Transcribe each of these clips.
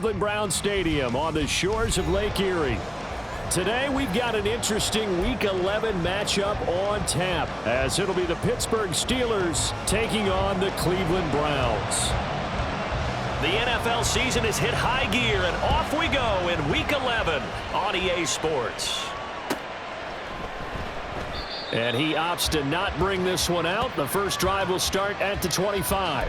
Cleveland Brown Stadium on the shores of Lake Erie. Today we've got an interesting Week 11 matchup on tap, as it'll be the Pittsburgh Steelers taking on the Cleveland Browns. The NFL season has hit high gear, and off we go in Week 11 on EA Sports. And he opts to not bring this one out. The first drive will start at the 25.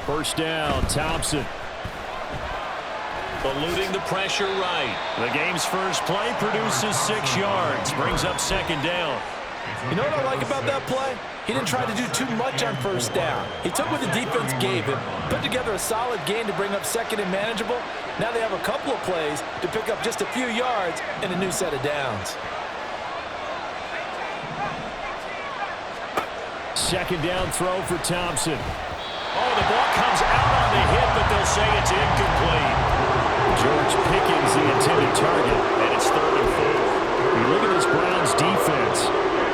First down, Thompson. Eluding the pressure right. The game's first play produces 6 yards. Brings up second down. You know what I like about that play? He didn't try to do too much on first down. He took what the defense gave him, put together a solid game to bring up second and manageable. Now they have a couple of plays to pick up just a few yards and a new set of downs. Second down throw for Thompson. Oh, the ball comes out on the hit, but they'll say it's incomplete. George Pickens the intended target, and it's 3rd and 4. You look at this Browns defense.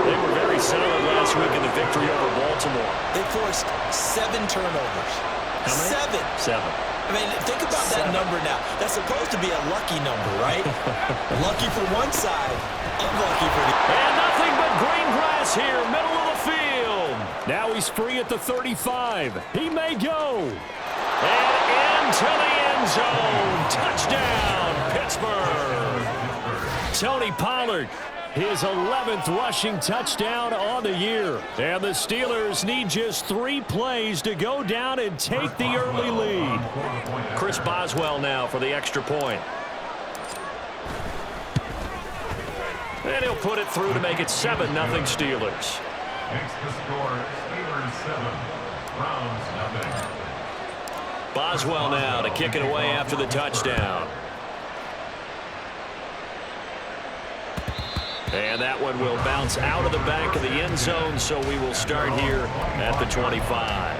They were very solid last week in the victory over Baltimore. They forced 7 turnovers. How many? 7. I mean, think about that number now. That's supposed to be a lucky number, right? Lucky for one side, unlucky for the other. And nothing but green grass here, middle of the field. Now he's free at the 35. He may go. And into the end zone. Touchdown, Pittsburgh. Tony Pollard, his 11th rushing touchdown on the year. And the Steelers need just 3 plays to go down and take the early lead. Chris Boswell now for the extra point. And he'll put it through to make it 7-0 Steelers. Makes the score Steelers 7, Browns 0. Boswell now to kick it away after the touchdown. And that one will bounce out of the back of the end zone, so we will start here at the 25.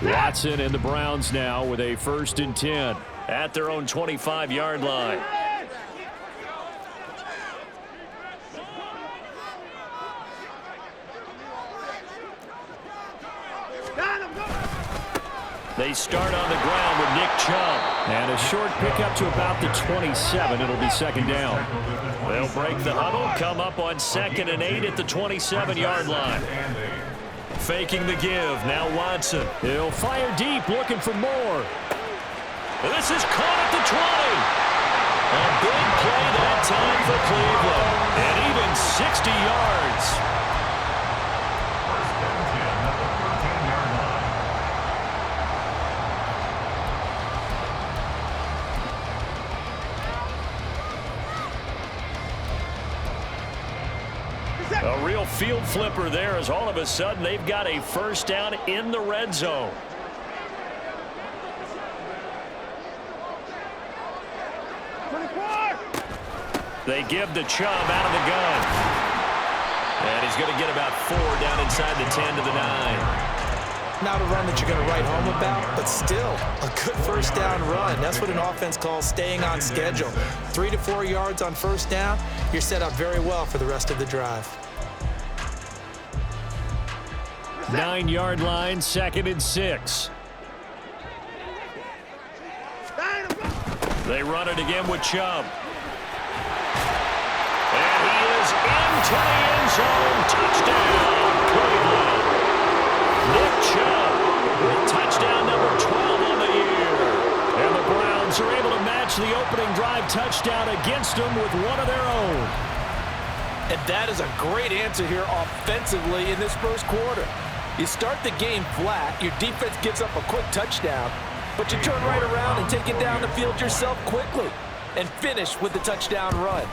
Watson and the Browns now with a 1st and 10 at their own 25-yard line. They start on the ground with Nick Chubb. And a short pickup to about the 27. It'll be second down. They'll break the huddle, come up on 2nd and 8 at the 27-yard line. Faking the give, now Watson. He'll fire deep, looking for more. This is caught at the 20. A big play that time for Cleveland. And even 60 yards. A real field flipper there, as all of a sudden they've got a first down in the red zone. They give to Chubb out of the gun. And he's going to get about 4 down inside the 10 to the 9. Not a run that you're going to write home about, but still a good first down run. That's what an offense calls staying on schedule. 3 to 4 yards on first down, you're set up very well for the rest of the drive. 9-yard line, 2nd and 6. They run it again with Chubb. And he is into the end zone. Touchdown, Cleveland. Nick Chubb with touchdown number 12 on the year. And the Browns are able to match the opening drive touchdown against them with one of their own. And that is a great answer here offensively in this first quarter. You start the game flat, your defense gives up a quick touchdown, but you turn right around and take it down the field yourself quickly and finish with the touchdown run.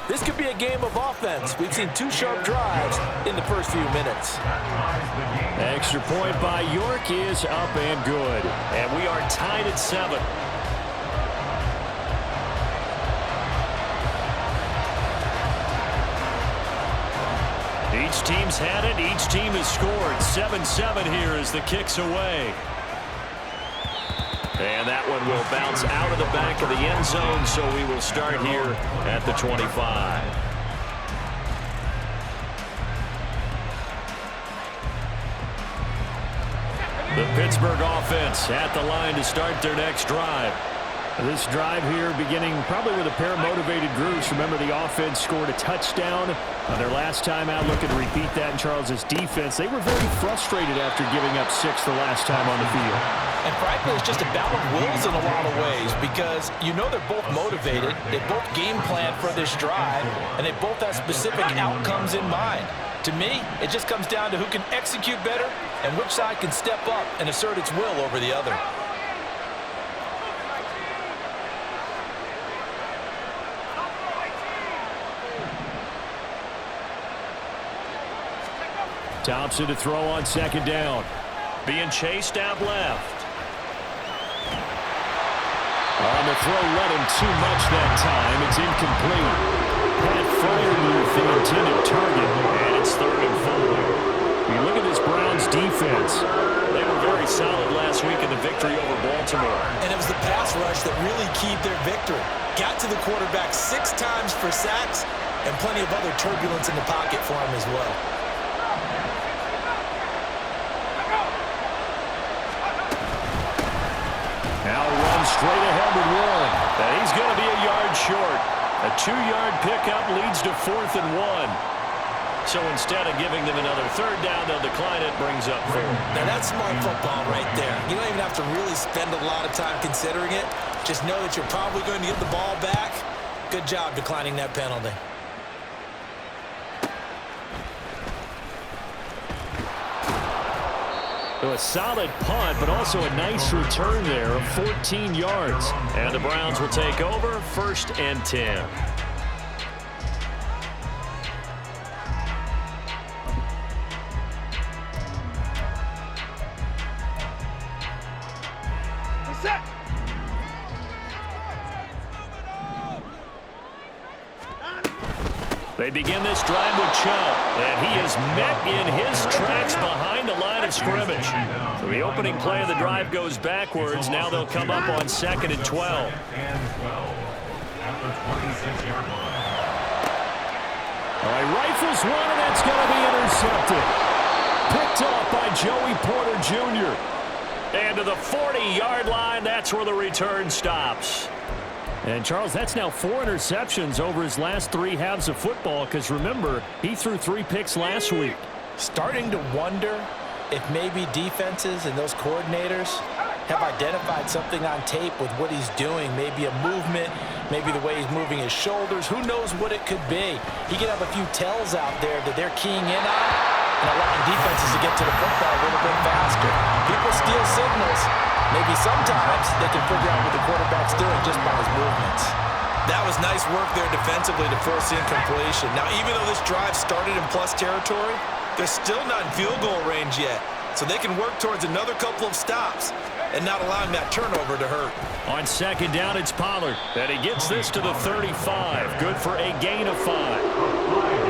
This could be a game of offense. We've seen 2 sharp drives in the first few minutes. Extra point by York is up and good. And we are tied at 7. Each team's had it. Each team has scored. 7-7 here as the kick's away. And that one will bounce out of the back of the end zone, so we will start here at the 25. The Pittsburgh offense at the line to start their next drive. This drive here beginning probably with a pair of motivated groups. Remember, the offense scored a touchdown on their last time out. Looking to repeat that in Charles's defense. They were very frustrated after giving up 6 the last time on the field. And frankly, it's just a battle of wills in a lot of ways because you know they're both motivated. They both game plan for this drive, and they both have specific outcomes in mind. To me, it just comes down to who can execute better and which side can step up and assert its will over the other. Thompson to throw on second down. Being chased out left. On the throw, let him too much that time. It's incomplete. Pat Fryermuth, the intended target, and it's 3rd and 4. You look at this Browns defense. They were very solid last week in the victory over Baltimore. And it was the pass rush that really keyed their victory. Got to the quarterback 6 times for sacks and plenty of other turbulence in the pocket for him as well. Now runs straight ahead with Warren. And he's going to be a yard short. A 2-yard pickup leads to 4th and 1. So instead of giving them another 3rd down, they'll decline it, brings up 4. Now that's smart football right there. You don't even have to really spend a lot of time considering it. Just know that you're probably going to get the ball back. Good job declining that penalty. So a solid punt, but also a nice return there of 14 yards. And the Browns will take over, 1st and 10. They begin this drive with Chubb, and he is met in his tracks behind the line of scrimmage. So the opening play of the drive goes backwards. Now they'll come up on 2nd and 12. All right, rifles one, and that's going to be intercepted. Picked off by Joey Porter Jr. And to the 40-yard line, that's where the return stops. And, Charles, that's now 4 interceptions over his last 3 halves of football because, remember, he threw 3 picks last week. Starting to wonder if maybe defenses and those coordinators have identified something on tape with what he's doing. Maybe a movement, maybe the way he's moving his shoulders. Who knows what it could be? He could have a few tells out there that they're keying in on and allowing defenses to get to the football a little bit faster. People steal signals. Maybe sometimes they can figure out what the quarterback's doing just by his movements. That was nice work there defensively to force incompletion. Now, even though this drive started in plus territory, they're still not in field goal range yet. So they can work towards another couple of stops and not allowing that turnover to hurt. On second down, it's Pollard. And he gets this to the 35. Good for a gain of 5.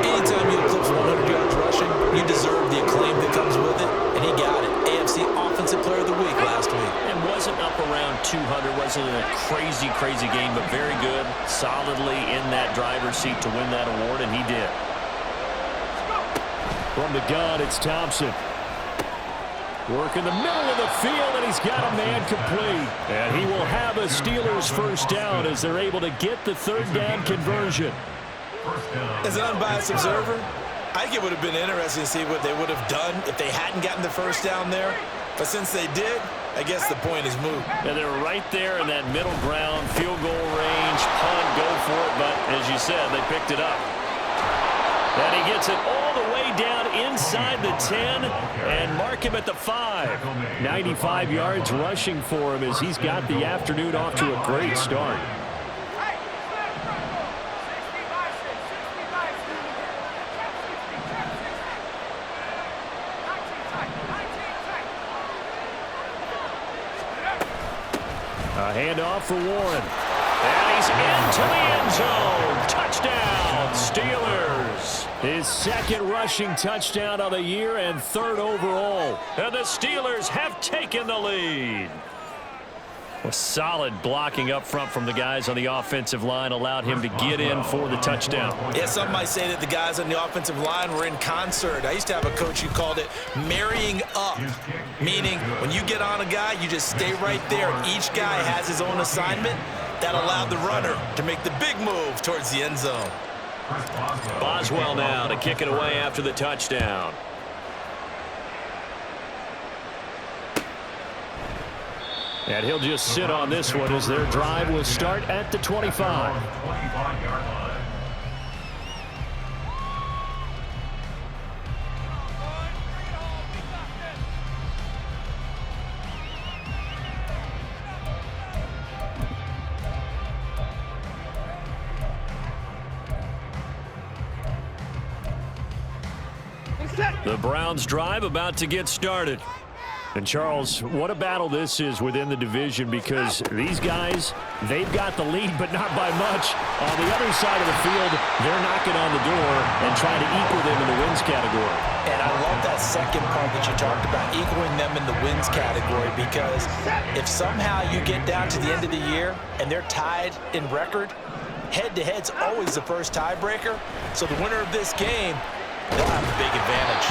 Anytime you eclipse 100 yards rushing, you deserve the acclaim that comes with it, and he got it. AFC Offensive Player of the Week last week. And wasn't up around 200, wasn't a crazy, crazy game, but very good, solidly in that driver's seat to win that award, and he did. From the gun, it's Thompson. Work in the middle of the field, and he's got a man complete. And he will have a Steelers 1st down as they're able to get the 3rd down conversion. As an unbiased observer, I think it would have been interesting to see what they would have done if they hadn't gotten the 1st down there. But since they did, I guess the point is moot. And they're right there in that middle ground, field goal range, punt, go for it. But as you said, they picked it up. And he gets it all the way down inside the 10 and mark him at the 5. 95 yards rushing for him as he's got the afternoon off to a great start. A handoff for Warren. And he's into the end zone. Touchdown, Steelers. His second rushing touchdown of the year and third overall. And the Steelers have taken the lead. A solid blocking up front from the guys on the offensive line allowed him to get in for the touchdown. Yeah, some might say that the guys on the offensive line were in concert. I used to have a coach who called it marrying up, meaning when you get on a guy, you just stay right there. Each guy has his own assignment. That allowed the runner to make the big move towards the end zone. Boswell now to kick it away after the touchdown. And he'll just sit on this one as their drive will start at the 25. 25-yard line. The Browns drive about to get started. And Charles, what a battle this is within the division, because these guys, they've got the lead, but not by much. On the other side of the field, they're knocking on the door and trying to equal them in the wins category. And I love that second part that you talked about, equaling them in the wins category, because if somehow you get down to the end of the year and they're tied in record, head-to-head's always the first tiebreaker. So the winner of this game, they'll have a big advantage.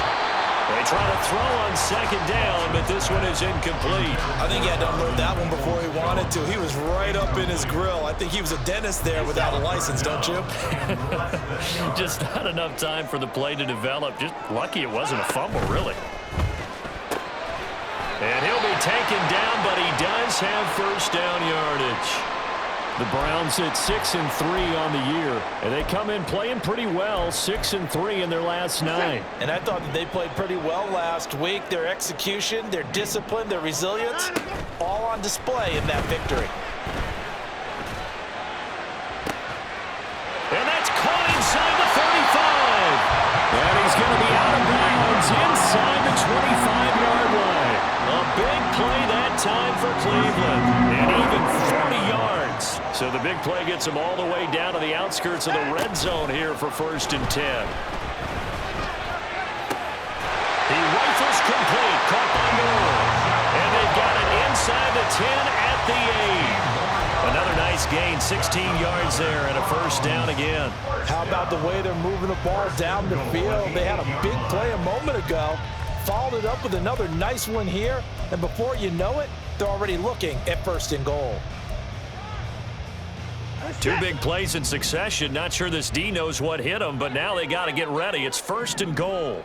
They try to throw on second down, but this one is incomplete. I think he had to unload that one before he wanted to. He was right up in his grill. I think he was a dentist there without a license, don't you? Just not enough time for the play to develop. Just lucky it wasn't a fumble, really. And he'll be taken down, but he does have first down yardage. The Browns at 6-3 on the year, and they come in playing pretty well, 6-3 in their last 9. And I thought that they played pretty well last week. Their execution, their discipline, their resilience, all on display in that victory. And that's caught inside the 35. And he's going to be out of bounds inside the 25-yard line. A big play that time for Cleveland, and even 40 yards. So the big play gets him all the way down to the outskirts of the red zone here for 1st and 10. He rifles complete, caught by Moore. And they've got it inside the 10 at the 8. Another nice gain, 16 yards there, and a first down again. How about the way they're moving the ball down the field? They had a big play a moment ago, followed it up with another nice one here, and before you know it, they're already looking at 1st and goal. Two big plays in succession. Not sure this D knows what hit him, but now they got to get ready. It's 1st and goal.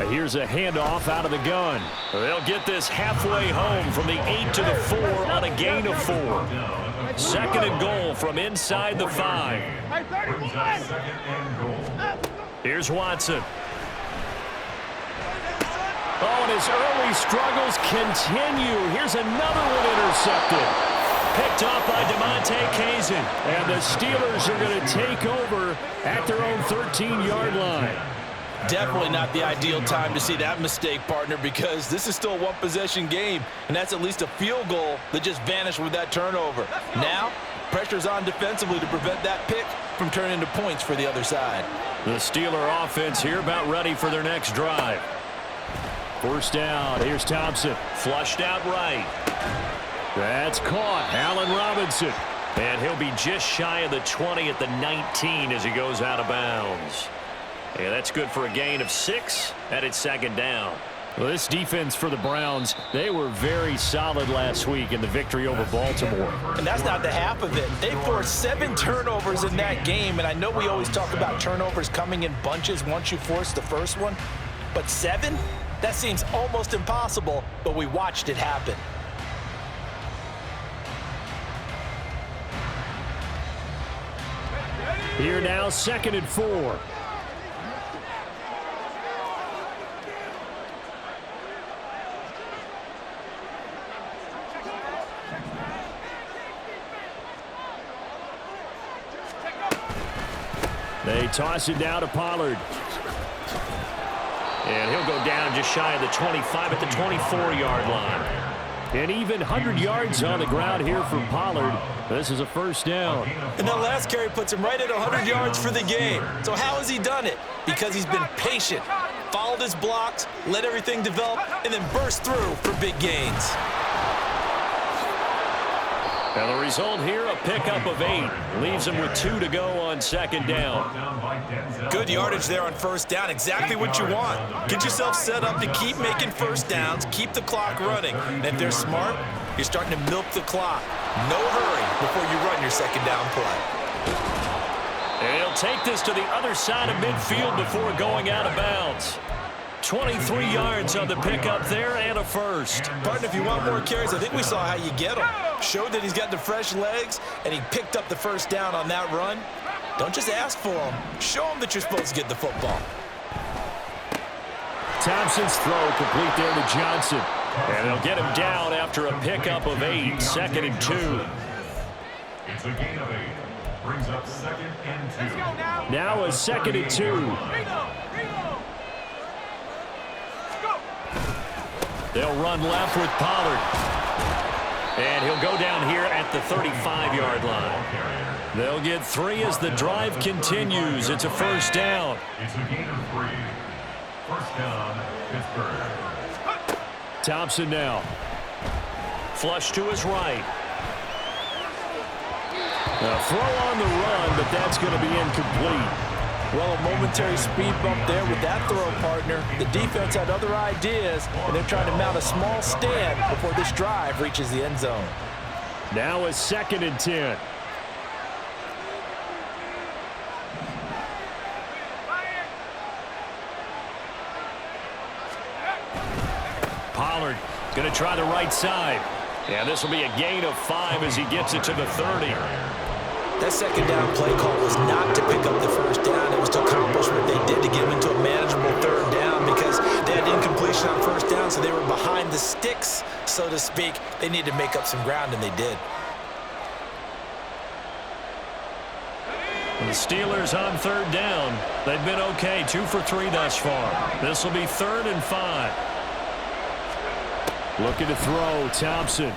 Here's a handoff out of the gun. They'll get this halfway home from the 8 to the 4 on a gain of 4. 2nd and goal from inside the 5. Here's Watson. Oh, and his early struggles continue. Here's another one intercepted. Picked off by DeMonte Kazin. And the Steelers are going to take over at their own 13-yard line. Definitely not the ideal time to see that mistake, partner, because this is still a one-possession game, and that's at least a field goal that just vanished with that turnover. Now, pressure's on defensively to prevent that pick from turning into points for the other side. The Steeler offense here about ready for their next drive. 1st down. Here's Thompson. Flushed out right. That's caught. Allen Robinson. And he'll be just shy of the 20 at the 19 as he goes out of bounds. Yeah, that's good for a gain of 6 at its 2nd down. Well, this defense for the Browns, they were very solid last week in the victory over Baltimore. And that's not the half of it. They forced 7 turnovers in that game, and I know we always talk about turnovers coming in bunches once you force the first one, but 7? That seems almost impossible, but we watched it happen. Here now, 2nd and 4. They toss it down to Pollard. And he'll go down just shy of the 25 at the 24-yard line. An even 100 yards on the ground here for Pollard. This is a first down. And that last carry puts him right at 100 yards for the game. So how has he done it? Because he's been patient, followed his blocks, let everything develop, and then burst through for big gains. And the result here, a pickup of 8. Leaves him with 2 to go on second down. Good yardage there on first down. Exactly what you want. Get yourself set up to keep making first downs, keep the clock running. And if they're smart, you're starting to milk the clock. No hurry before you run your second down play. And he'll take this to the other side of midfield before going out of bounds. 23 yards on the pickup there and a first. Partner, if you want more carries, I think we saw how you get them. Showed that he's got the fresh legs, and he picked up the first down on that run. Don't just ask for them. Show them that you're supposed to get the football. Thompson's throw complete there to Johnson. And they'll get him down after a pickup of 8, second and 2. It's a gain of 8. Brings up second and 2. Now a second and 2. They'll run left with Pollard. And he'll go down here at the 35-yard line. They'll get 3 as the drive continues. It's a first down. It's a gain of 3. First down, Pittsburgh. Thompson now. Flush to his right. A throw on the run, but that's going to be incomplete. Well, a momentary speed bump there with that throw, partner. The defense had other ideas, and they're trying to mount a small stand before this drive reaches the end zone. Now a second and 10. Pollard going to try the right side. And this will be a gain of 5 as he gets it to the 30. That second down play call was not to pick up the first down. It was to accomplish what they did to get them into a manageable third down because they had incompletion on first down, so they were behind the sticks, so to speak. They needed to make up some ground, and they did. The Steelers on third down. They've been okay, 2 for 3 thus far. This will be 3rd and 5. Looking to throw, Thompson.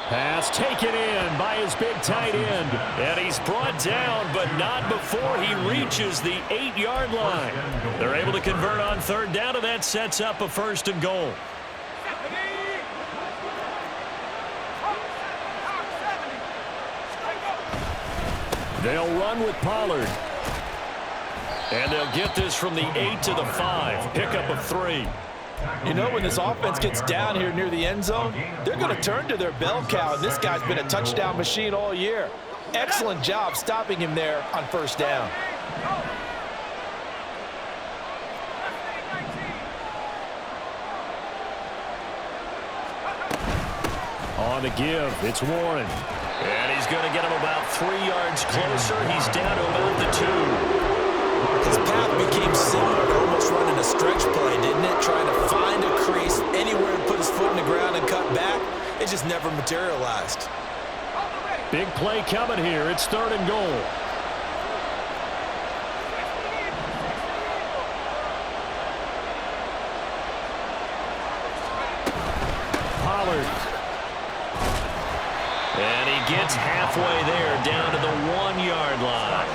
Pass taken in by his big tight end. And he's brought down, but not before he reaches the 8-yard line. They're able to convert on third down, and that sets up a 1st and goal. They'll run with Pollard. And they'll get this from the 8 to the 5. Pickup of 3. You know, when this offense gets down here near the end zone, they're going to turn to their bell cow, and this guy's been a touchdown machine all year. Excellent job stopping him there on first down. On the give, it's Warren. And he's going to get him about 3 yards closer. He's down to about the 2. His path became similar to almost running a stretch play, didn't it? Trying to find a crease, anywhere to put his foot in the ground and cut back. It just never materialized. Big play coming here. It's 3rd and goal. Pollard. And he gets halfway there, down to the 1-yard line.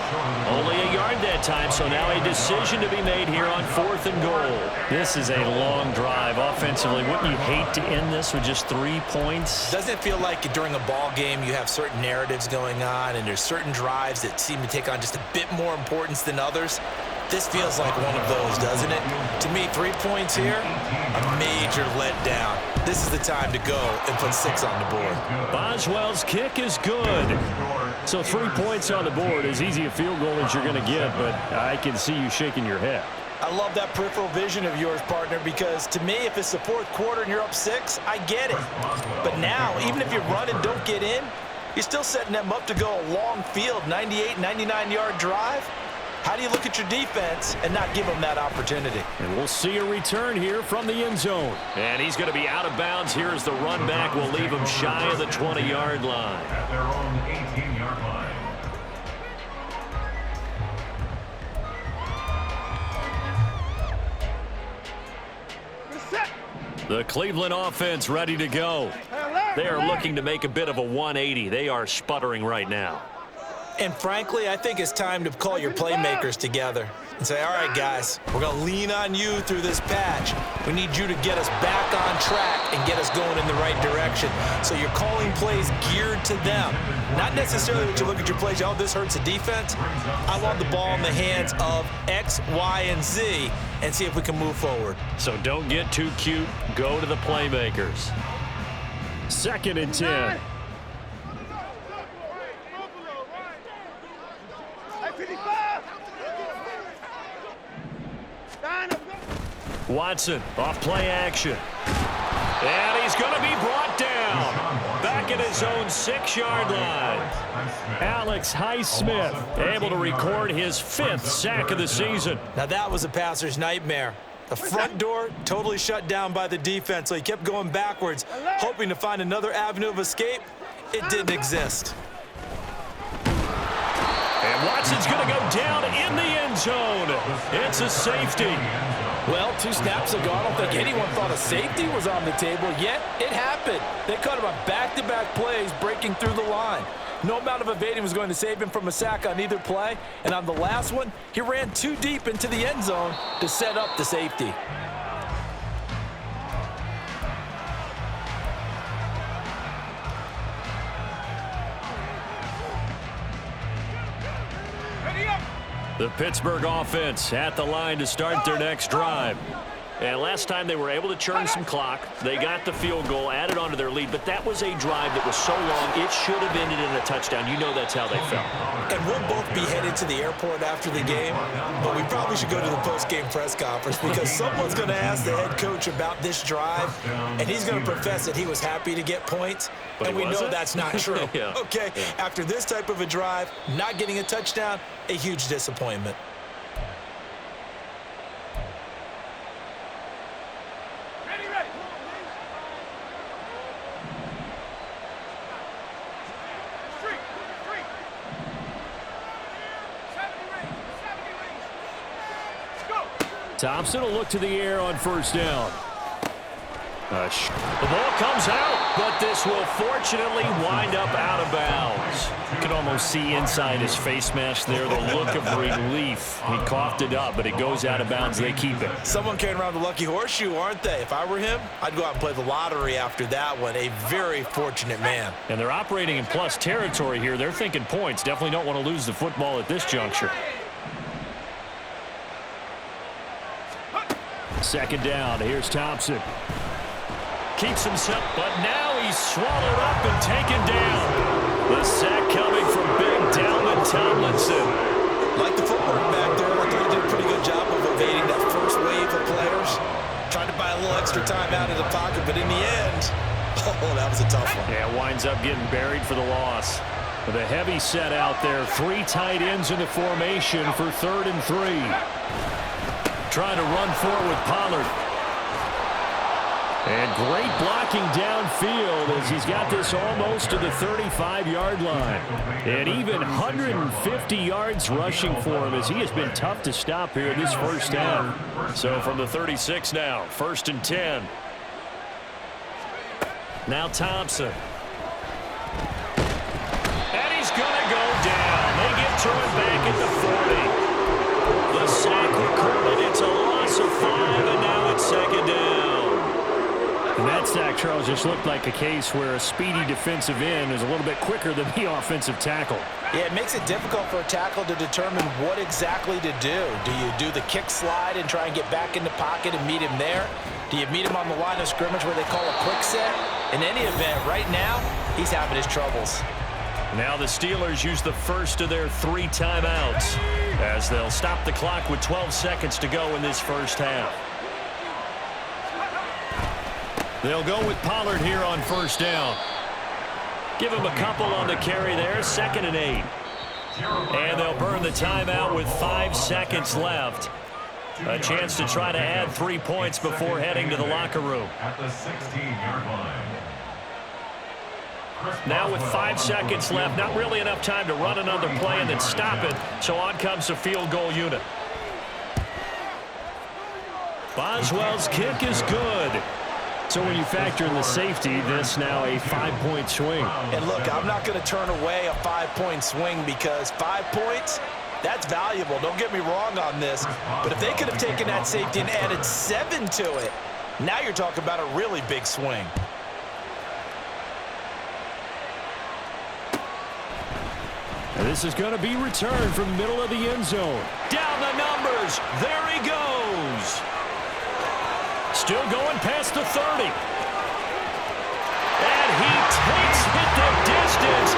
Only a yard that time, so now a decision to be made here on 4th and goal. This is a long drive offensively. Wouldn't you hate to end this with just 3 points? Doesn't it feel like during a ball game you have certain narratives going on and there's certain drives that seem to take on just a bit more importance than others? This feels like one of those, doesn't it? To me, 3 points here, a major letdown. This is the time to go and put 6 on the board. Boswell's kick is good. So 3 points on the board, as easy a field goal as you're going to get, but I can see you shaking your head. I love that peripheral vision of yours, partner, because to me, if it's the 4th quarter and you're up 6, I get it. But now, even if you run and don't get in, you're still setting them up to go a long field, 98, 99-yard drive. How do you look at your defense and not give them that opportunity? And we'll see a return here from the end zone. And he's going to be out of bounds here as the run back will leave him shy of the 20-yard line. At their own 18-yard line. The Cleveland offense ready to go. They are looking to make a bit of a 180. They are sputtering right now. And frankly, I think it's time to call your playmakers together and say, all right, guys, we're going to lean on you through this patch. We need you to get us back on track and get us going in the right direction. So you're calling plays geared to them. Not necessarily that you look at your plays, oh, this hurts the defense. I want the ball in the hands of X, Y, and Z and see if we can move forward. So don't get too cute. Go to the playmakers. 2nd and 10. Watson off play action. And he's going to be brought down. Back at his own 6-yard line. Alex Highsmith able to record his 5th sack of the season. Now that was a passer's nightmare. The front door totally shut down by the defense, so he kept going backwards, hoping to find another avenue of escape. It didn't exist. And Watson's going to go down in the end zone. It's a safety. Well, 2 snaps ago, I don't think anyone thought a safety was on the table, yet it happened. They caught him on back-to-back plays breaking through the line. No amount of evading was going to save him from a sack on either play, and on the last one, he ran too deep into the end zone to set up the safety. The Pittsburgh offense at the line to start their next drive. And last time they were able to churn some clock. They got the field goal, added on to their lead, but that was a drive that was so long, it should have ended in a touchdown. You know that's how they felt. And we'll both be headed to the airport after the game, but we probably should go to the post-game press conference because someone's going to ask the head coach about this drive, and he's going to profess that he was happy to get points, and we know that's not true. Yeah. Okay, after this type of a drive, not getting a touchdown, a huge disappointment. Thompson will look to the air on 1st down. The ball comes out, but this will fortunately wind up out of bounds. You can almost see inside his face mask there the look of relief. He coughed it up, but it goes out of bounds. They keep it. Someone carrying around the lucky horseshoe, aren't they? If I were him, I'd go out and play the lottery after that one. A very fortunate man. And they're operating in plus territory here. They're thinking points. Definitely don't want to lose the football at this juncture. 2nd down. Here's Thompson. Keeps himself, but now he's swallowed up and taken down. The sack coming from big Dalvin Tomlinson. Like the footwork back there, I thought he did a pretty good job of evading that first wave of players. Tried to buy a little extra time out of the pocket, but in the end, oh, that was a tough one. Yeah, winds up getting buried for the loss. With a heavy set out there, 3 tight ends in the formation for 3rd and 3. Trying to run forward with Pollard. And great blocking downfield as he's got this almost to the 35-yard line. And even 150 yards rushing for him as he has been tough to stop here this first half. So from the 36 now, 1st and 10. Now Thompson. And he's going to go down. They get to him back at the 40. The sack recorded. It's a loss of 5, and now it's 2nd down. And that sack, Charles, just looked like a case where a speedy defensive end is a little bit quicker than the offensive tackle. Yeah, it makes it difficult for a tackle to determine what exactly to do. Do you do the kick slide and try and get back in the pocket and meet him there? Do you meet him on the line of scrimmage where they call a quick set? In any event, right now, he's having his troubles. Now the Steelers use the first of their 3 timeouts as they'll stop the clock with 12 seconds to go in this first half. They'll go with Pollard here on 1st down. Give him a couple on the carry there, 2nd and 8. And they'll burn the timeout with 5 seconds left. A chance to try to add 3 points before heading to the locker room. At the 16-yard line. Now with 5 seconds left, not really enough time to run another play and then stop it. So on comes the field goal unit. Boswell's kick is good. So when you factor in the safety, this now a 5-point swing. And look, I'm not going to turn away a 5-point swing because 5 points, that's valuable. Don't get me wrong on this. But if they could have taken that safety and added 7 to it, now you're talking about a really big swing. And this is going to be returned from the middle of the end zone. Down the numbers. There he goes. Still going past the 30. And he takes it the distance.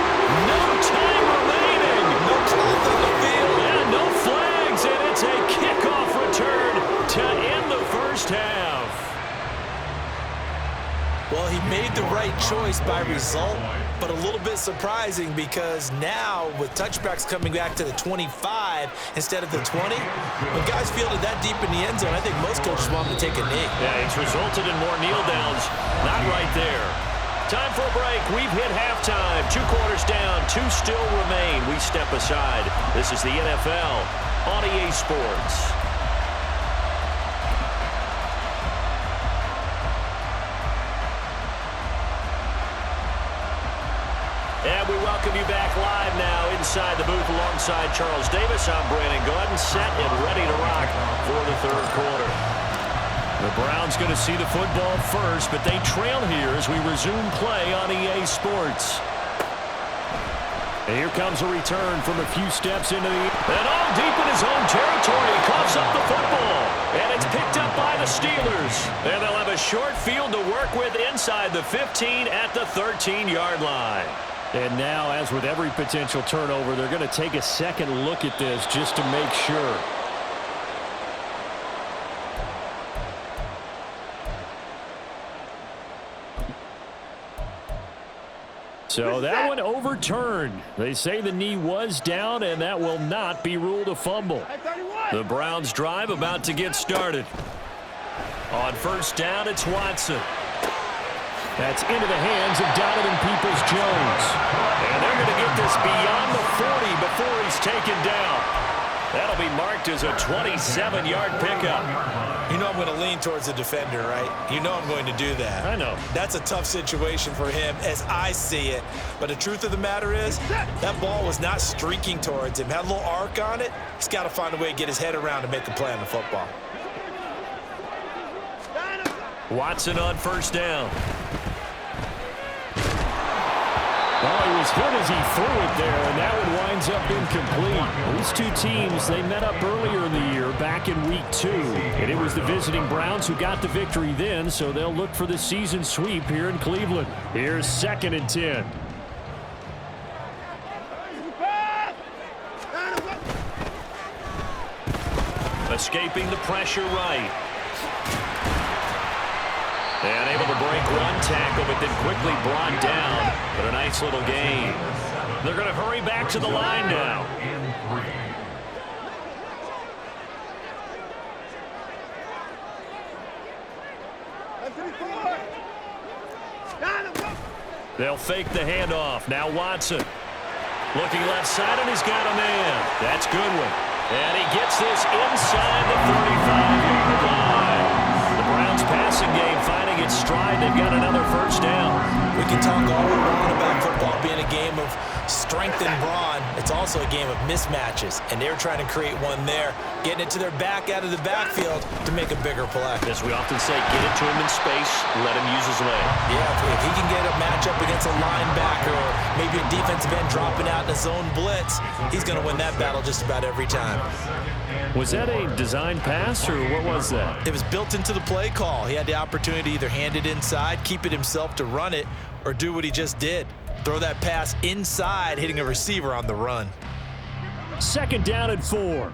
No time remaining. No cloth on the field. Yeah, no flags, and it's a kickoff return to end the first half. Well, he made the right choice by result, but a little bit surprising because now with touchbacks coming back to the 25 instead of the 20, when guys fielded that deep in the end zone, I think most coaches want them to take a knee. Yeah, it's resulted in more kneel downs. Not right there. Time for a break. We've hit halftime. 2 quarters down. 2 still remain. We step aside. This is the NFL on EA Sports. And we welcome you back live now inside the booth alongside Charles Davis. I'm Brandon Gordon, set and ready to rock for the third quarter. The Browns going to see the football first, but they trail here as we resume play on EA Sports. And here comes a return from a few steps into the... And all deep in his own territory, he coughs up the football. And it's picked up by the Steelers. And they'll have a short field to work with inside the 15 at the 13-yard line. And now, as with every potential turnover, they're going to take a second look at this just to make sure. So that one overturned. They say the knee was down, and that will not be ruled a fumble. The Browns drive about to get started. On first down, it's Watson. That's into the hands of Donovan Peoples-Jones. And they're going to get this beyond the 40 before he's taken down. That'll be marked as a 27-yard pickup. You know I'm going to lean towards the defender, right? You know I'm going to do that. I know. That's a tough situation for him as I see it. But the truth of the matter is, that ball was not streaking towards him. Had a little arc on it. He's got to find a way to get his head around and make a play on the football. Watson on first down. Oh, he was hit as he threw it there, and that one winds up incomplete. These two teams, they met up earlier in the year, back in Week 2. And it was the visiting Browns who got the victory then, so they'll look for the season sweep here in Cleveland. Here's 2nd and 10. Escaping the pressure right. And able to break one tackle, but then quickly brought down. But a nice little gain. They're going to hurry back to the line now. They'll fake the handoff. Now Watson. Looking left side, and he's got a man. That's Goodwin. And he gets this inside the 35-yard line. The Browns passing game finding its stride. They've got another first down. We can talk all we want about football being a game of strength and brawn. It's also a game of mismatches, and they're trying to create one there, getting it to their back out of the backfield to make a bigger play. As we often say, get it to him in space, let him use his leg. Yeah, if he can get a matchup against a linebacker or maybe a defensive end dropping out in a zone blitz, he's going to win that battle just about every time. Was that a design pass, or what was that? It was built into the play call. He had the opportunity to either hand it inside, keep it himself to run it, or do what he just did. Throw that pass inside, hitting a receiver on the run. 2nd down and 4.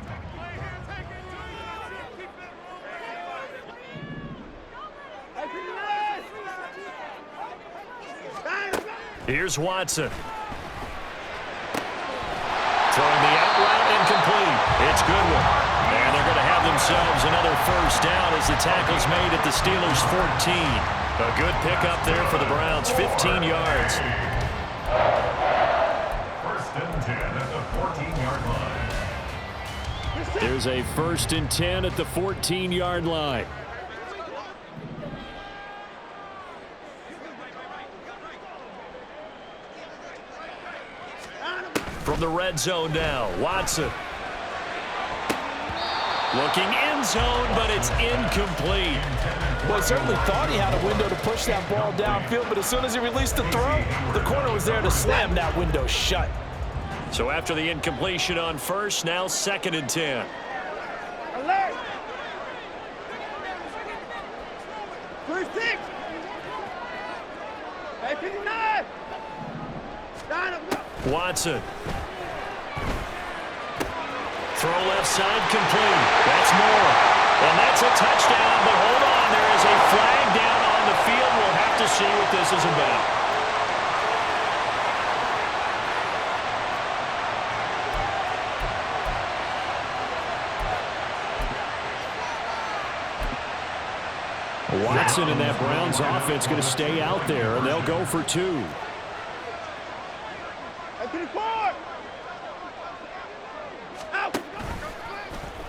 Here's Watson. Throwing the out route incomplete. It's Goodwin. And they're going to have themselves another first down as the tackle's made at the Steelers' 14. A good pickup there for the Browns, 15 yards. First and 10 at the 14-yard line. There's a 1st and 10 at the 14-yard line. From the red zone now, Watson. Looking end zone, but it's incomplete. Well, he certainly thought he had a window to push that ball downfield, but as soon as he released the throw, the corner was there to slam that window shut. So after the incompletion on first, now 2nd and 10. Alert! First 6! Hey, 59! Line up, go! Watson. Throw left side complete. That's more. And that's a touchdown, but hold on. There is a flag down on the field. We'll have to see what this is about. Watson and that Browns offense going to stay out there, and they'll go for 2.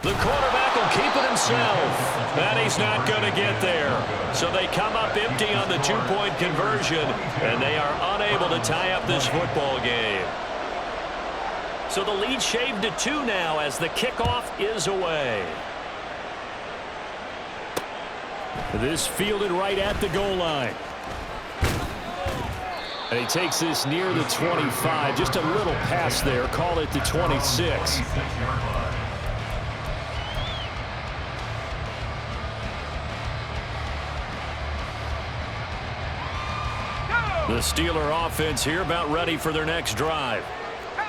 The quarterback will keep it himself. And he's not going to get there. So they come up empty on the 2-point conversion, and they are unable to tie up this football game. So the lead shaved to 2 now as the kickoff is away. This fielded right at the goal line. And he takes this near the 25. Just a little pass there. Call it the 26. The Steeler offense here about ready for their next drive.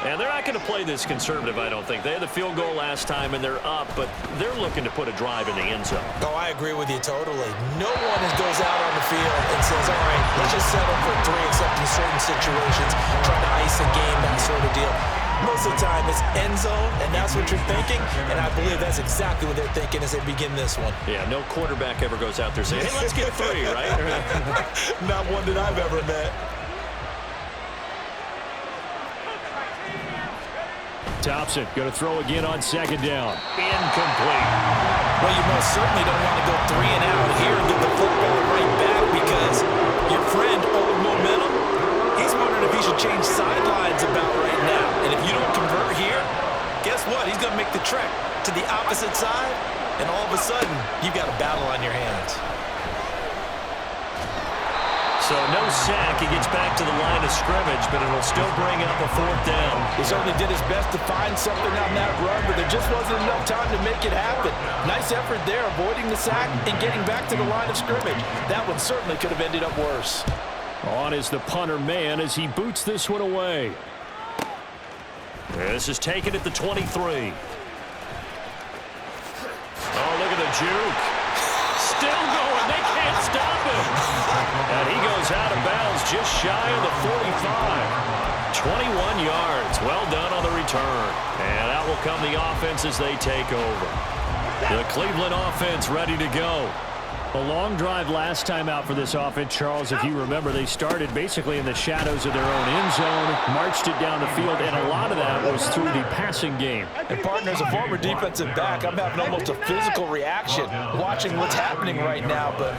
And they're not going to play this conservative, I don't think. They had the field goal last time, and they're up, but they're looking to put a drive in the end zone. Oh, I agree with you totally. No one goes out on the field and says, all right, let's just settle for 3, except in certain situations, trying to ice a game, that sort of deal. Most of the time, it's end zone, and that's what you're thinking, and I believe that's exactly what they're thinking as they begin this one. Yeah, no quarterback ever goes out there saying, hey, let's get 3, right? Not one that I've ever met. Thompson going to throw again on 2nd down. Incomplete. Well, you most certainly don't want to go 3 and out here and get the football right back because your friend, Old Momentum, he's wondering if he should change sidelines about right now. And if you don't convert here, guess what? He's going to make the trek to the opposite side, and all of a sudden, you've got a battle on your hands. So no sack. He gets back to the line of scrimmage, but it'll still bring up a 4th down. He certainly did his best to find something on that run, but there just wasn't enough time to make it happen. Nice effort there, avoiding the sack and getting back to the line of scrimmage. That one certainly could have ended up worse. On is the punter man as he boots this one away. This is taken at the 23. Oh, look at the juke. Still going. They can't stop him. And he goes out of bounds just shy of the 45. 21 yards. Well done on the return. And out will come the offense as they take over. The Cleveland offense ready to go. A long drive last time out for this offense, Charles. If you remember, they started basically in the shadows of their own end zone, marched it down the field, and a lot of that was through the passing game. And partner, as a former defensive back, I'm having almost a physical reaction watching what's happening right now. But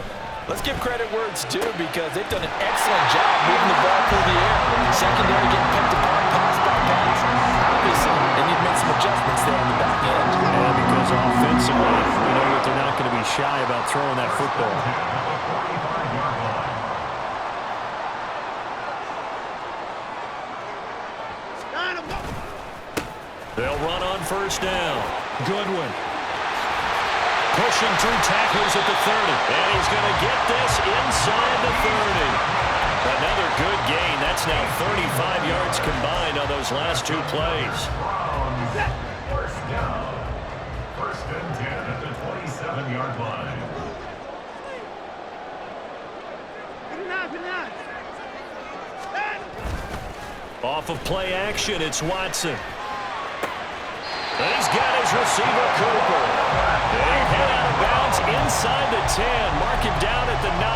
let's give credit where it's due because they've done an excellent job moving the ball through the air. Secondary getting picked apart, pass by pass. Obviously, they need to make some adjustments there on the back end. Yeah, because offensively, you know that they're not going to be shy about throwing that football. They'll run on 1st down. Goodwin. Pushing through tacklers at the 30. And he's going to get this inside the 30. Another good gain. That's now 35 yards combined on those last 2 plays. 1st down. 1st and 10 at the 27-yard line. Off of play action, it's Watson. He's got his receiver, Cooper. They head out of bounds inside the 10. Mark him down at the 9.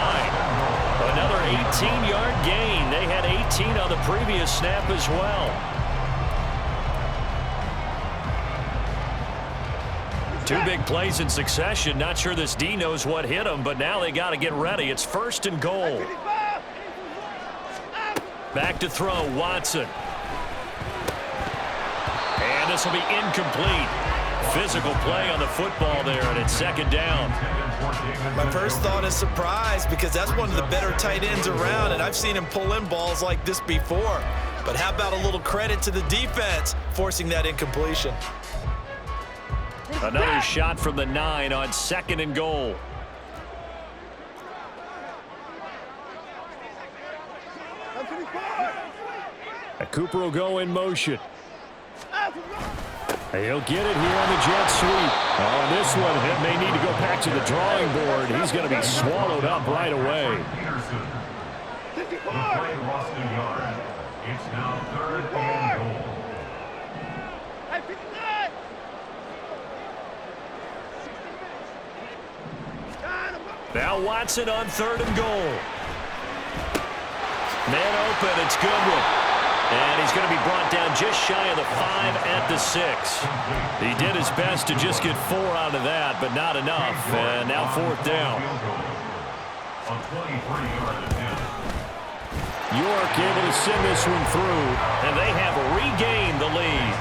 Another 18-yard gain. They had 18 on the previous snap as well. Two big plays in succession. Not sure this D knows what hit him, but now they got to get ready. It's 1st and goal. Back to throw, Watson. this will be incomplete. Physical play on the football there, and it's second down. My first thought is surprise, because that's one of the better tight ends around, and I've seen him pull in balls like this before. But how about a little credit to the defense forcing that incompletion? Another shot from the 9 on second and goal. Cooper will go in motion. He'll get it here on the jet sweep. On this one, it may need to go back to the drawing board. He's going to be swallowed up right away. The play lost a yard. It's now third and goal. Now Watson on third and goal. Man open, it's Goodwin. And he's going to be brought down just shy of the 5 at the 6. He did his best to just get 4 out of that, but not enough. And now fourth down. A 23-yard attempt. York able to send this one through. And they have regained the lead.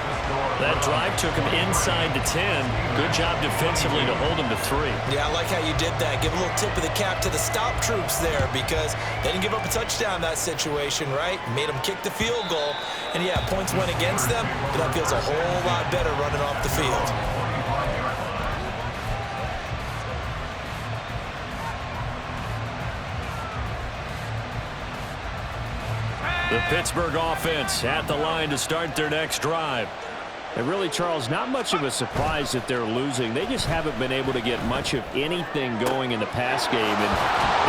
That drive took him inside the 10. Good job defensively to hold him to 3. Yeah, I like how you did that. Give a little tip of the cap to the stop troops there, because they didn't give up a touchdown in that situation, right? Made them kick the field goal. And, yeah, points went against them, but that feels a whole lot better running off the field. The Pittsburgh offense at the line to start their next drive. And really, Charles, not much of a surprise that they're losing. They just haven't been able to get much of anything going in the pass game. And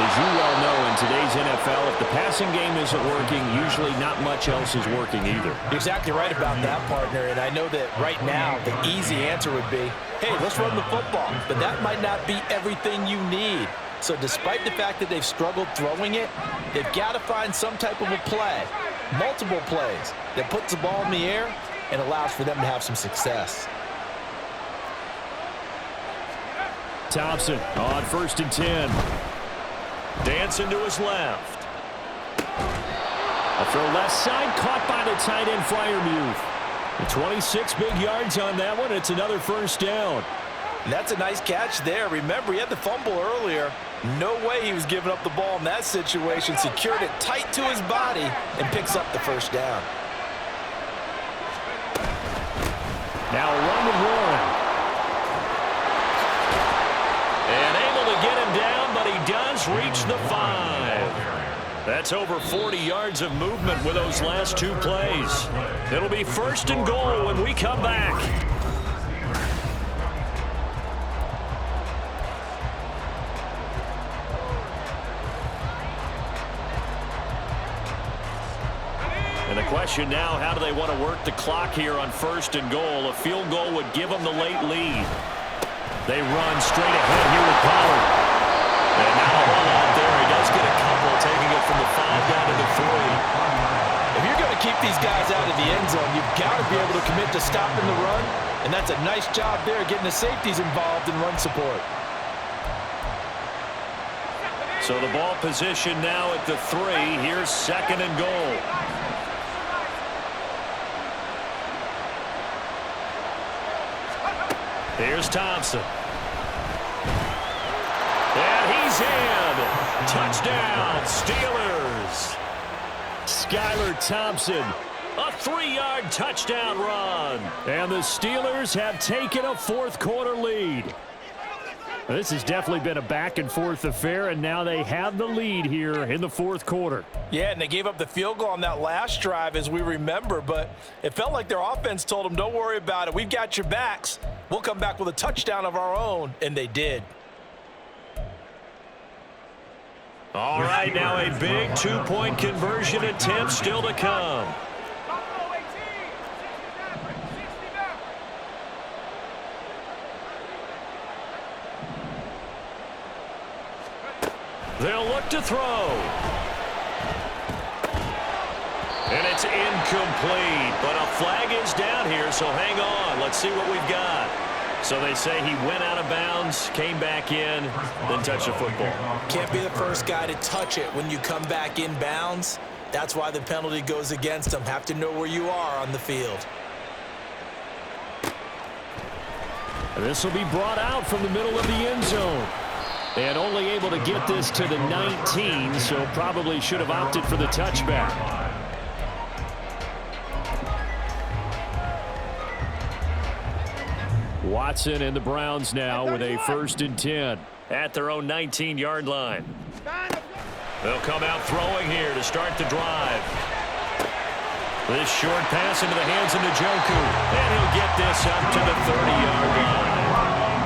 as you well know, in today's NFL, if the passing game isn't working, usually not much else is working either. You're exactly right about that, partner. And I know that right now the easy answer would be, hey, let's run the football. But that might not be everything you need. So despite the fact that they've struggled throwing it, they've got to find some type of a play, multiple plays, that puts the ball in the air and allows for them to have some success. Thompson on 1st and 10. Dancing to his left. A throw left side, caught by the tight end Freiermuth. 26 big yards on that one. It's another first down. And that's a nice catch there. Remember, he had the fumble earlier. No way he was giving up the ball in that situation. Secured it tight to his body and picks up the first down. Now a run with Warren. And able to get him down, but he does reach the 5. That's over 40 yards of movement with those last 2 plays. It'll be 1st and goal when we come back. And the question now, how do they want to work the clock here on 1st and goal? A field goal would give them the late lead. They run straight ahead here with Pollard. And now a whole lot there. He does get a couple, taking it from the 5 down to the 3. If you're going to keep these guys out of the end zone, you've got to be able to commit to stopping the run. And that's a nice job there, getting the safeties involved in run support. So the ball position now at the 3. Here's 2nd and goal. Here's Thompson. And he's in. Touchdown, Steelers. Skylar Thompson. A 3-yard touchdown run. And the Steelers have taken a 4th quarter lead. This has definitely been a back-and-forth affair, and now they have the lead here in the 4th quarter. Yeah, and they gave up the field goal on that last drive, as we remember, but it felt like their offense told them, don't worry about it. We've got your backs. We'll come back with a touchdown of our own, and they did. All right, now a big 2-point conversion attempt still to come. They'll look to throw. And it's incomplete, but a flag is down here, so hang on. Let's see what we've got. So they say he went out of bounds, came back in, then touched the football. Can't be the first guy to touch it when you come back in bounds. That's why the penalty goes against him. Have to know where you are on the field. This will be brought out from the middle of the end zone. And only able to get this to the 19, so probably should have opted for the touchback. Watson and the Browns now with a 1st and 10. At their own 19-yard line. They'll come out throwing here to start the drive. This short pass into the hands of Njoku. And he'll get this up to the 30-yard line.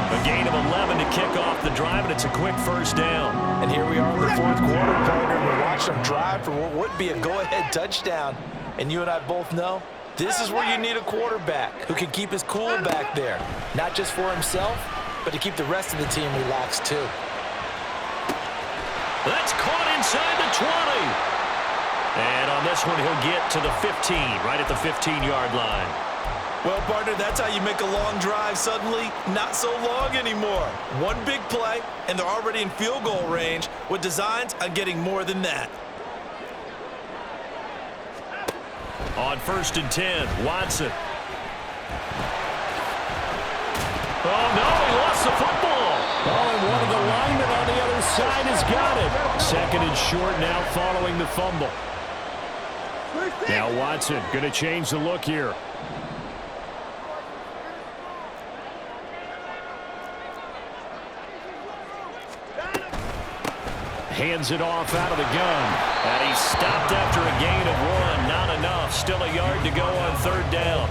A gain of 11 to kick off the drive, and it's a quick 1st down. And here we are in the 4th quarter, partner. We're watching them drive for what would be a go-ahead touchdown. And you and I both know this is where you need a quarterback who can keep his cool back there. Not just for himself, but to keep the rest of the team relaxed too. That's caught inside the 20. And on this one, he'll get to the 15, right at the 15-yard line. Well, partner, that's how you make a long drive suddenly not so long anymore. One big play, and they're already in field goal range with designs on getting more than that. On 1st and 10, Watson. Oh, no, he lost the football. Oh, and one of the linemen on the other side has got it. 2nd and short now following the fumble. Now Watson going to change the look here. Hands it off out of the gun. And he stopped after a gain of 1. Not enough. Still a yard to go on 3rd down.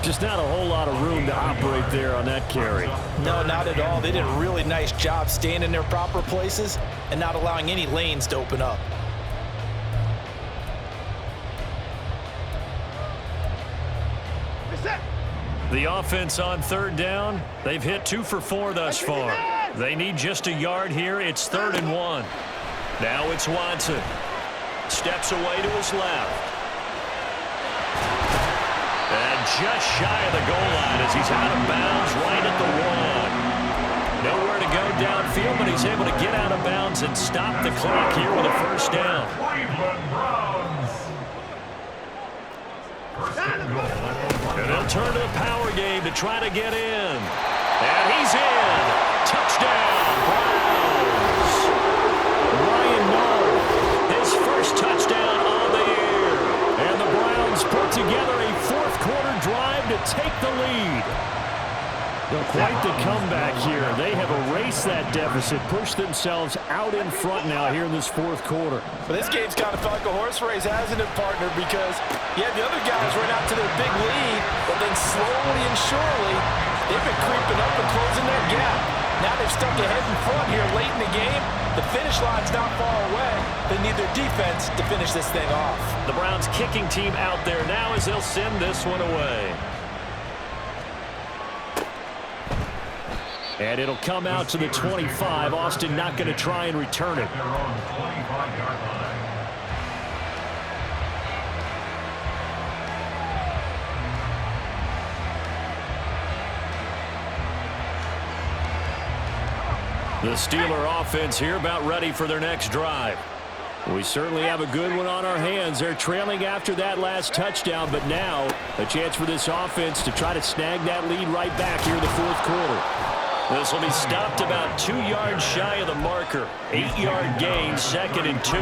Just not a whole lot of room to operate there on that carry. No, not at all. They did a really nice job staying in their proper places and not allowing any lanes to open up. The offense on 3rd down, they've hit 2 for 4 thus far. They need just a yard here. It's 3rd and 1. Now it's Watson. Steps away to his left. And just shy of the goal line as he's out of bounds right at the 1. Nowhere to go downfield, but he's able to get out of bounds and stop the clock here with a 1st down. Cleveland Browns. 1st and goal. And they'll turn to the power game to try to get in. And he's in. Touchdown, Browns. Ryan Nall, His 1st touchdown on the year. and the Browns put together a 4th quarter drive to take the lead. Quite the comeback here. They have erased that deficit, pushed themselves out in front now here in this 4th quarter. But this game's kind of felt like a horse race, hasn't it, partner? Because, yeah, the other guys run out to their big lead, but then slowly and surely, they've been creeping up and closing their gap. Now they've stuck ahead in front here late in the game. The finish line's not far away. They need their defense to finish this thing off. The Browns kicking team out there now as they'll send this one away. And it'll come out to the 25. Austin not going to try and return it. They're on the 25-yard line. The Steeler offense here about ready for their next drive. We certainly have a good one on our hands. They're trailing after that last touchdown, but now a chance for this offense to try to snag that lead right back here in the 4th quarter. This will be stopped about 2 yards shy of the marker. 8-yard gain, 2nd and 2.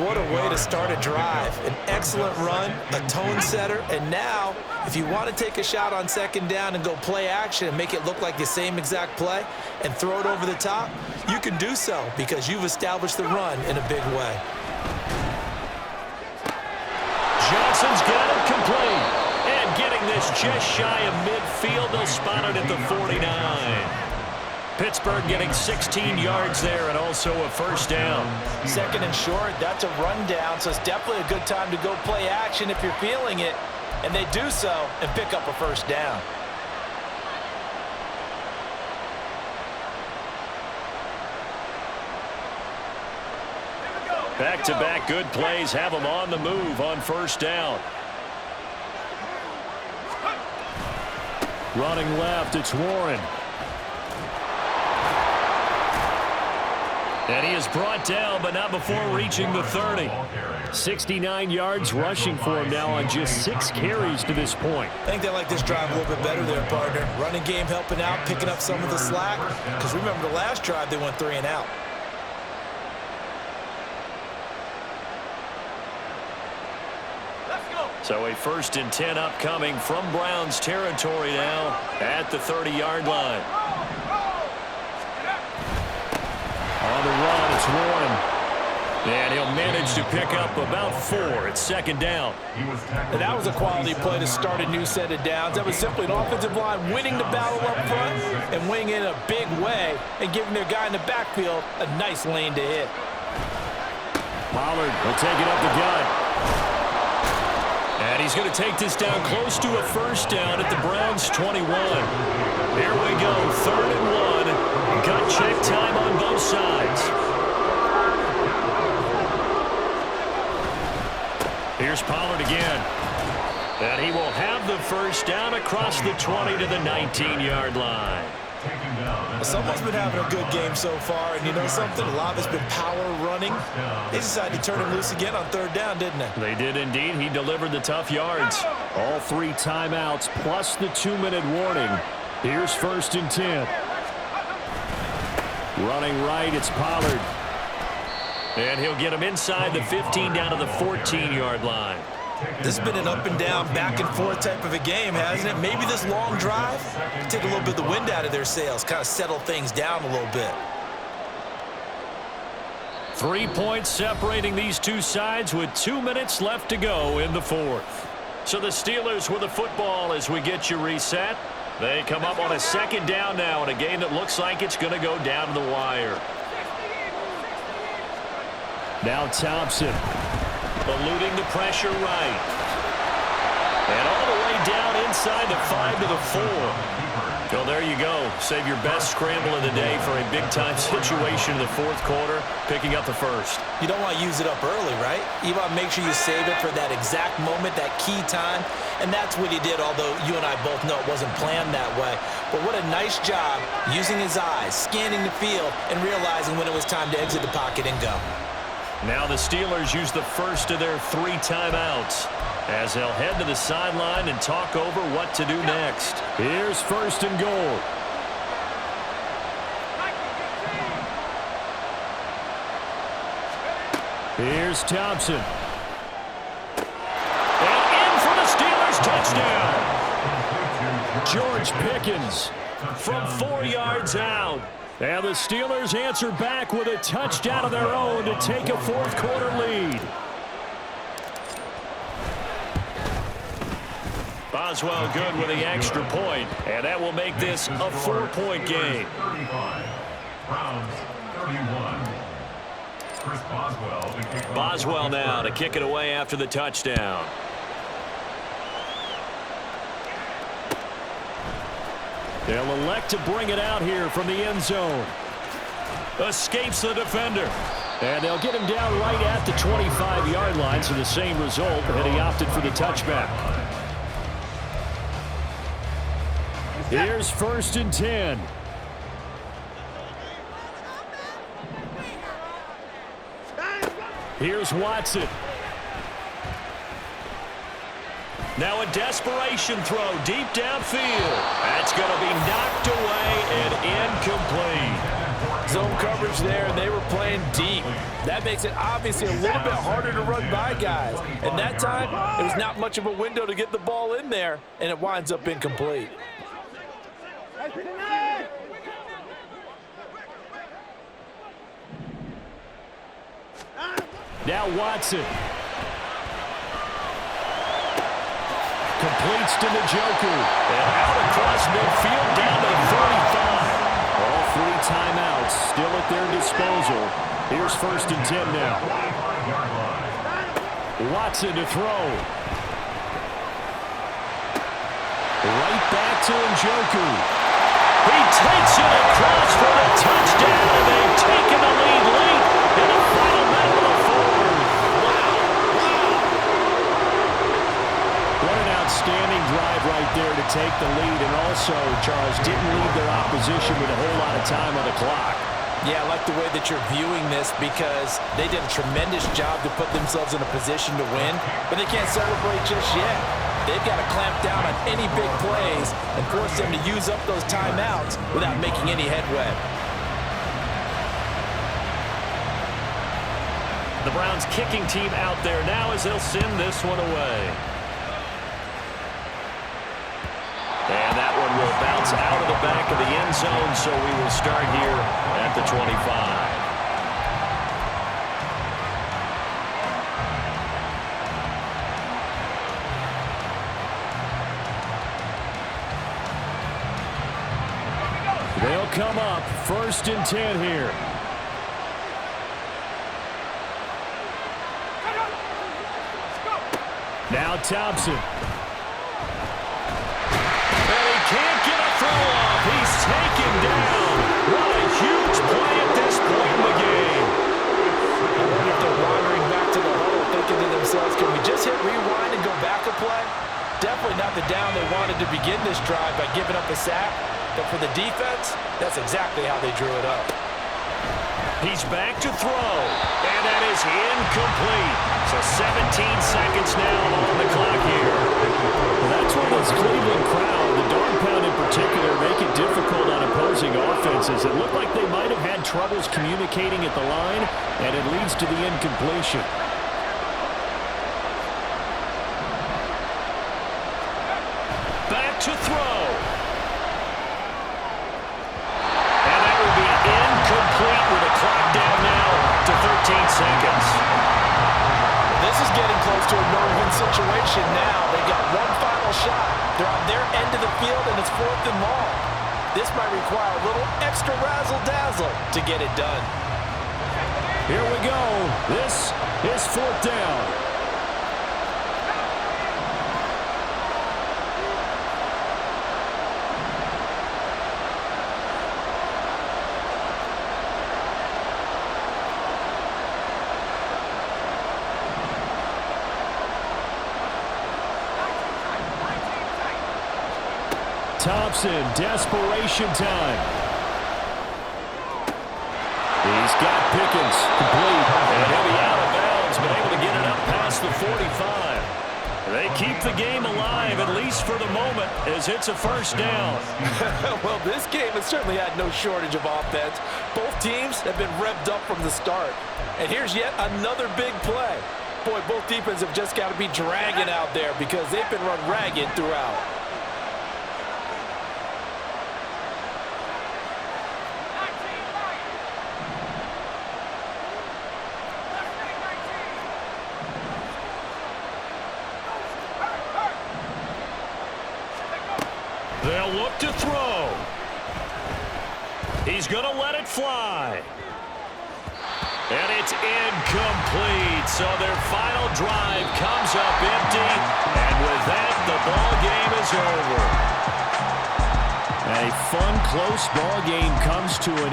What a way to start a drive. An excellent run, a tone setter, and now, if you want to take a shot on 2nd down and go play action and make it look like the same exact play and throw it over the top, you can do so because you've established the run in a big way. Johnson's got it complete. And getting this just shy of midfield, they'll spot it at the 49. Pittsburgh getting 16 yards there and also a 1st down. 2nd and short, that's a rundown, so it's definitely a good time to go play action if you're feeling it. And they do so and pick up a 1st down. Back-to-back good plays have them on the move on 1st down. Running left, it's Warren. And he is brought down, but not before reaching the 30. 69 yards rushing for him now on just 6 carries to this point. I think they like this drive a little bit better there, partner. Running game helping out, picking up some of the slack. Because remember the last drive, they went 3 and out. So a 1st and 10 upcoming from Browns territory now at the 30-yard line. On the run, it's Warren. And he'll manage to pick up about 4. It's 2nd down. And that was a quality play to start a new set of downs. That was simply an offensive line winning the battle up front and winning in a big way and giving their guy in the backfield a nice lane to hit. Pollard will take it up the gut. And he's going to take this down close to a 1st down at the Browns' 21. Here we go, 3rd and 1. Gut check time on both sides. Here's Pollard again. And he will have the 1st down across the 20 to the 19-yard line. Someone's been having a good game so far, and you know something? A lot of it's been power running. They decided to turn him loose again on 3rd down, didn't they? They did indeed. He delivered the tough yards. All 3 timeouts plus the 2-minute warning. Here's 1st and 10. Running right, it's Pollard. And he'll get him inside the 15 down to the 14-yard line. This has been an up and down, back and forth type of a game, hasn't it? Maybe this long drive take a little bit of the wind out of their sails, kind of settle things down a little bit. 3 points separating these two sides with 2 minutes left to go in the 4th. So the Steelers with the football as we get you reset. They come up on a 2nd down now in a game that looks like it's going to go down to the wire. Now Thompson. Eluding the pressure right. And all the way down inside the 5 to the 4. Well, there you go. Save your best scramble of the day for a big-time situation in the 4th quarter, picking up the 1st. You don't want to use it up early, right? You want to make sure you save it for that exact moment, that key time. And that's what he did, although you and I both know it wasn't planned that way. But what a nice job using his eyes, scanning the field, and realizing when it was time to exit the pocket and go. Now the Steelers use the 1st of their 3 timeouts as they'll head to the sideline and talk over what to do next. Here's 1st and goal. Here's Thompson. And in for the Steelers touchdown. George Pickens From 4 yards out. And the Steelers answer back with a touchdown of their own to take a 4th quarter lead. Boswell good with the extra point, and that will make this a 4-point game. 35. Browns 31. Chris Boswell. Boswell now to kick it away after the touchdown. They'll elect to bring it out here from the end zone. Escapes the defender. And they'll get him down right at the 25-yard line, so the same result, and he opted for the touchback. Here's 1st and 10. Here's Watson. Now a desperation throw deep downfield. That's going to be knocked away and incomplete. Zone coverage there, and they were playing deep. That makes it obviously a little bit harder to run by guys. And that time, it was not much of a window to get the ball in there, and it winds up incomplete. Now Watson. Completes to Njoku. And out across midfield down to 35. All 3 timeouts still at their disposal. Here's 1st and 10 now. Watson to throw. Right back to Njoku. He takes it across for the touchdown, and they've taken the lead late in the final minute of the 4th. What an outstanding drive right there to take the lead, and also, Charles, didn't leave their opposition with a whole lot of time on the clock. Yeah, I like the way that you're viewing this because they did a tremendous job to put themselves in a position to win, but they can't celebrate just yet. They've got to clamp down on any big plays and force them to use up those timeouts without making any headway. The Browns kicking team out there now as they'll send this one away. And that one will bounce out of the back of the end zone, so we will start here at the 25. They'll come up 1st and 10 here. Now Thompson. Can't get a throw off. He's taken down. What a huge play at this point in the game. I wonder if they're wandering back to the huddle thinking to themselves, can we just hit rewind and go back a play? Definitely not the down they wanted to begin this drive by giving up a sack. But for the defense, that's exactly how they drew it up. He's back to throw. And that is incomplete. So 17 seconds now on the clock here. Well, that's where this Cleveland crowd, the dog pound in particular, make it difficult on opposing offenses. It looked like they might have had troubles communicating at the line, and it leads to the incompletion. Back to throw. And that will be incomplete with a clock down now to 13 seconds. This is getting close to a no-win situation now. They've got one final shot. They're on their end of the field, and it's 4th and long. This might require a little extra razzle-dazzle to get it done. Here we go. This is 4th down. Thompson, desperation time. He's got Pickens, complete. And he'll be out of bounds, but able to get it up past the 45. They keep the game alive, at least for the moment, as it's a 1st down. Well, this game has certainly had no shortage of offense. Both teams have been revved up from the start. And here's yet another big play. Boy, both defenses have just got to be dragging out there because they've been run ragged throughout. They'll look to throw. He's going to let it fly. And it's incomplete. So their final drive comes up empty. And with that, the ball game is over. A fun, close ball game comes to an